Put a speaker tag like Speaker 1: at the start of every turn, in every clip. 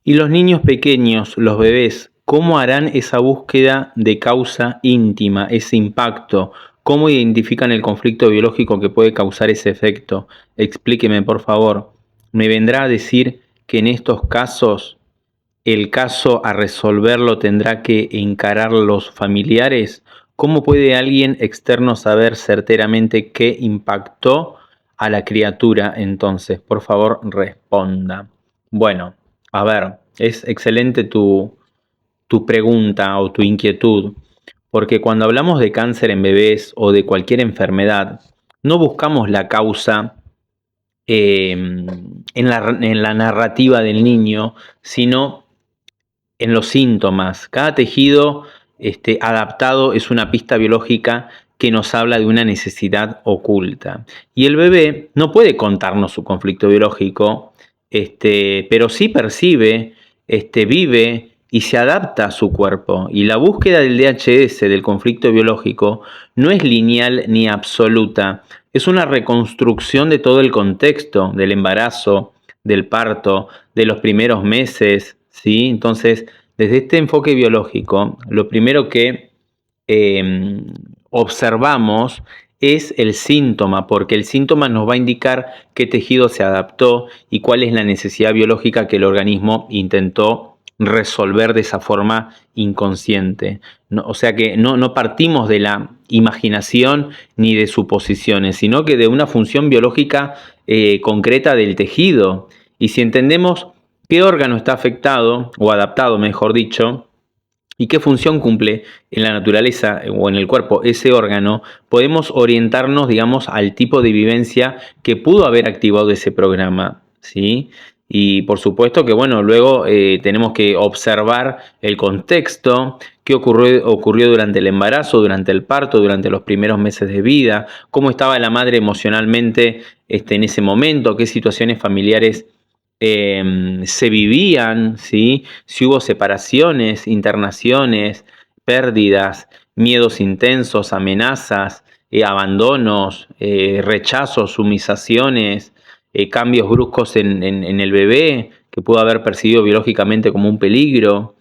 Speaker 1: Y los niños pequeños, los bebés, ¿cómo harán esa búsqueda de causa íntima, ese impacto? ¿Cómo identifican el conflicto biológico que puede causar ese efecto? Explíqueme, por favor. ¿Me vendrá a decir que en estos casos el caso a resolverlo tendrá que encarar los familiares? ¿Cómo puede alguien externo saber certeramente qué impactó a la criatura entonces? Por favor, responda. Bueno, a ver, es excelente tu pregunta o tu inquietud, porque cuando hablamos de cáncer en bebés o de cualquier enfermedad, no buscamos la causa en la narrativa del niño, sino en los síntomas. Cada tejido adaptado es una pista biológica que nos habla de una necesidad oculta. Y el bebé no puede contarnos su conflicto biológico, pero sí percibe, vive y se adapta a su cuerpo. Y la búsqueda del DHS, del conflicto biológico, no es lineal ni absoluta. Es una reconstrucción de todo el contexto, del embarazo, del parto, de los primeros meses, ¿sí? Entonces, desde este enfoque biológico, lo primero que observamos es el síntoma, porque el síntoma nos va a indicar qué tejido se adaptó y cuál es la necesidad biológica que el organismo intentó resolver de esa forma inconsciente. No, o sea que no partimos de la imaginación ni de suposiciones, sino que de una función biológica concreta del tejido. Y si entendemos qué órgano está afectado, o adaptado mejor dicho, y qué función cumple en la naturaleza o en el cuerpo ese órgano, podemos orientarnos, digamos, al tipo de vivencia que pudo haber activado ese programa, ¿sí? Y por supuesto que, bueno, luego tenemos que observar el contexto, qué ocurrió durante el embarazo, durante el parto, durante los primeros meses de vida, cómo estaba la madre emocionalmente en ese momento, qué situaciones familiares se vivían, ¿sí? Si hubo separaciones, internaciones, pérdidas, miedos intensos, amenazas, abandonos, rechazos, sumisaciones, cambios bruscos en el bebé que pudo haber percibido biológicamente como un peligro.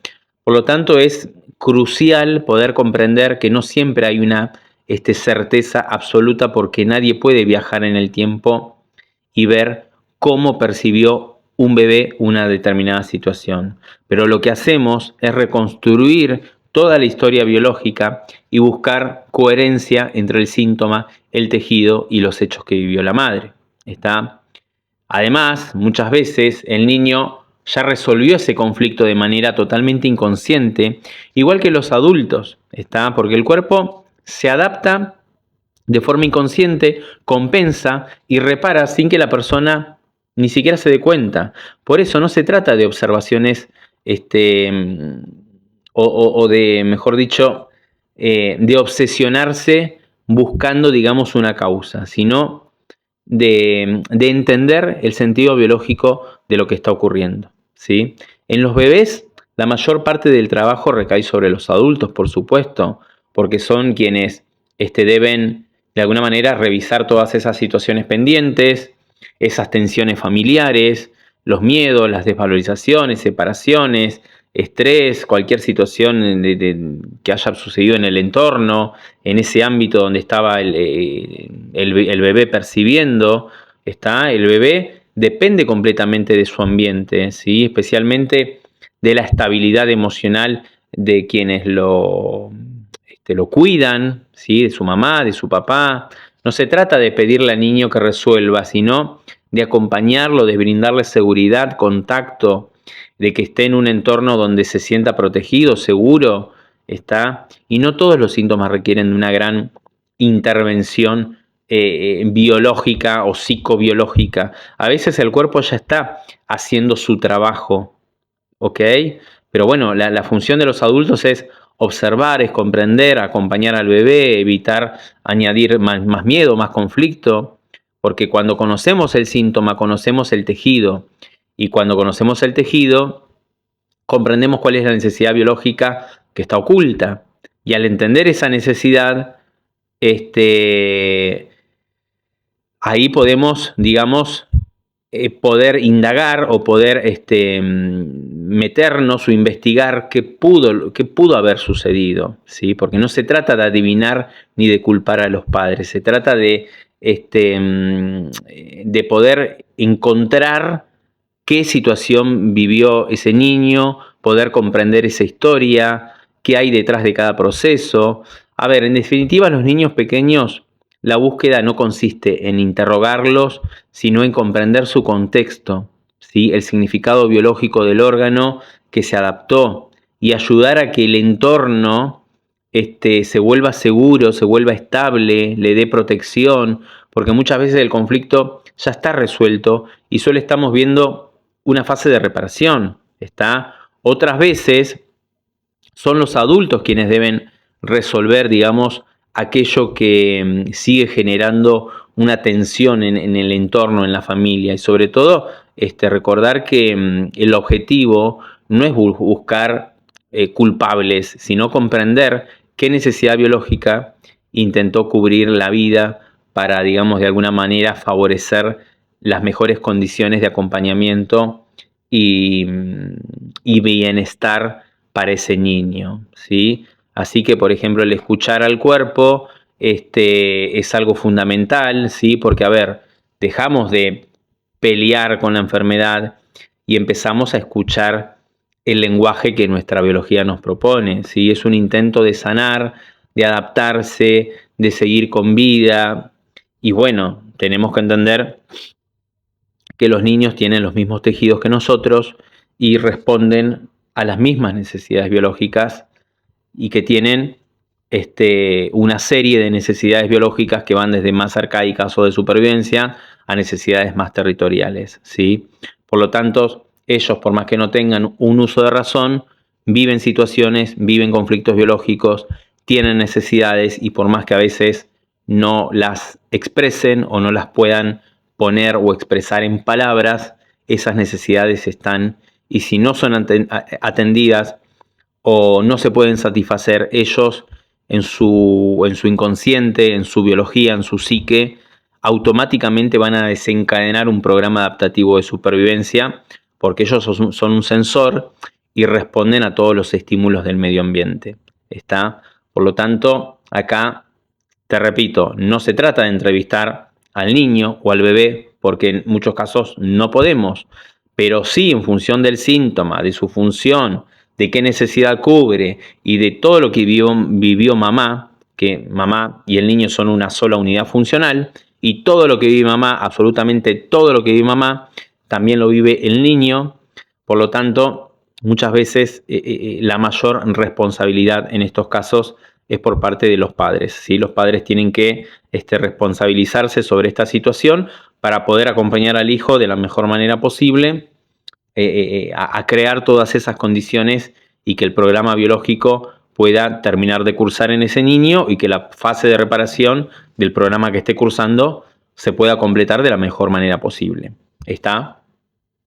Speaker 1: Por lo tanto, es crucial poder comprender que no siempre hay una certeza absoluta, porque nadie puede viajar en el tiempo y ver cómo percibió un bebé una determinada situación. Pero lo que hacemos es reconstruir toda la historia biológica y buscar coherencia entre el síntoma, el tejido y los hechos que vivió la madre. ¿Está? Además, muchas veces el niño ya resolvió ese conflicto de manera totalmente inconsciente, igual que los adultos, ¿está? Porque el cuerpo se adapta de forma inconsciente, compensa y repara sin que la persona ni siquiera se dé cuenta. Por eso no se trata de observaciones o de, mejor dicho, de obsesionarse buscando, digamos, una causa, sino de entender el sentido biológico de lo que está ocurriendo, ¿sí? En los bebés, la mayor parte del trabajo recae sobre los adultos, por supuesto, porque son quienes deben, de alguna manera, revisar todas esas situaciones pendientes, esas tensiones familiares, los miedos, las desvalorizaciones, separaciones, estrés, cualquier situación que haya sucedido en el entorno, en ese ámbito donde estaba el bebé percibiendo. El bebé depende completamente de su ambiente, ¿sí? Especialmente de la estabilidad emocional de quienes lo cuidan, ¿sí? De su mamá, de su papá. No se trata de pedirle al niño que resuelva, sino de acompañarlo, de brindarle seguridad, contacto, de que esté en un entorno donde se sienta protegido, seguro, y no todos los síntomas requieren de una gran intervención biológica o psicobiológica. A veces el cuerpo ya está haciendo su trabajo, ¿ok? Pero bueno, la función de los adultos es observar, es comprender, acompañar al bebé, evitar añadir más miedo, más conflicto, porque cuando conocemos el síntoma, conocemos el tejido, y cuando conocemos el tejido, comprendemos cuál es la necesidad biológica que está oculta. Y al entender esa necesidad, ahí podemos, digamos, poder indagar o poder meternos o investigar qué pudo haber sucedido, ¿sí? Porque no se trata de adivinar ni de culpar a los padres, se trata de poder encontrar qué situación vivió ese niño, poder comprender esa historia, qué hay detrás de cada proceso. A ver, en definitiva, los niños pequeños, la búsqueda no consiste en interrogarlos, sino en comprender su contexto, ¿sí? El significado biológico del órgano que se adaptó y ayudar a que el entorno se vuelva seguro, se vuelva estable, le dé protección, porque muchas veces el conflicto ya está resuelto y solo estamos viendo una fase de reparación. Otras veces son los adultos quienes deben resolver, digamos, aquello que sigue generando una tensión en el entorno, en la familia, y sobre todo recordar que el objetivo no es buscar culpables, sino comprender qué necesidad biológica intentó cubrir la vida para, digamos, de alguna manera favorecer las mejores condiciones de acompañamiento y bienestar para ese niño, ¿sí? Así que, por ejemplo, el escuchar al cuerpo es algo fundamental, ¿sí? Porque, a ver, dejamos de pelear con la enfermedad y empezamos a escuchar el lenguaje que nuestra biología nos propone, ¿sí? Es un intento de sanar, de adaptarse, de seguir con vida. Y bueno, tenemos que entender que los niños tienen los mismos tejidos que nosotros y responden a las mismas necesidades biológicas y que tienen una serie de necesidades biológicas que van desde más arcaicas o de supervivencia a necesidades más territoriales, ¿sí? Por lo tanto, ellos, por más que no tengan un uso de razón, viven situaciones, viven conflictos biológicos, tienen necesidades y por más que a veces no las expresen o no las puedan poner o expresar en palabras, esas necesidades están y si no son atendidas o no se pueden satisfacer, ellos en su inconsciente, en su biología, en su psique, automáticamente van a desencadenar un programa adaptativo de supervivencia porque ellos son un sensor y responden a todos los estímulos del medio ambiente. Por lo tanto, acá, te repito, no se trata de entrevistar al niño o al bebé, porque en muchos casos no podemos, pero sí en función del síntoma, de su función, de qué necesidad cubre y de todo lo que vivió mamá, que mamá y el niño son una sola unidad funcional, y todo lo que vive mamá, absolutamente todo lo que vive mamá, también lo vive el niño. Por lo tanto, muchas veces la mayor responsabilidad en estos casos es por parte de los padres, ¿sí? Los padres tienen que responsabilizarse sobre esta situación para poder acompañar al hijo de la mejor manera posible a crear todas esas condiciones y que el programa biológico pueda terminar de cursar en ese niño y que la fase de reparación del programa que esté cursando se pueda completar de la mejor manera posible. ¿Está?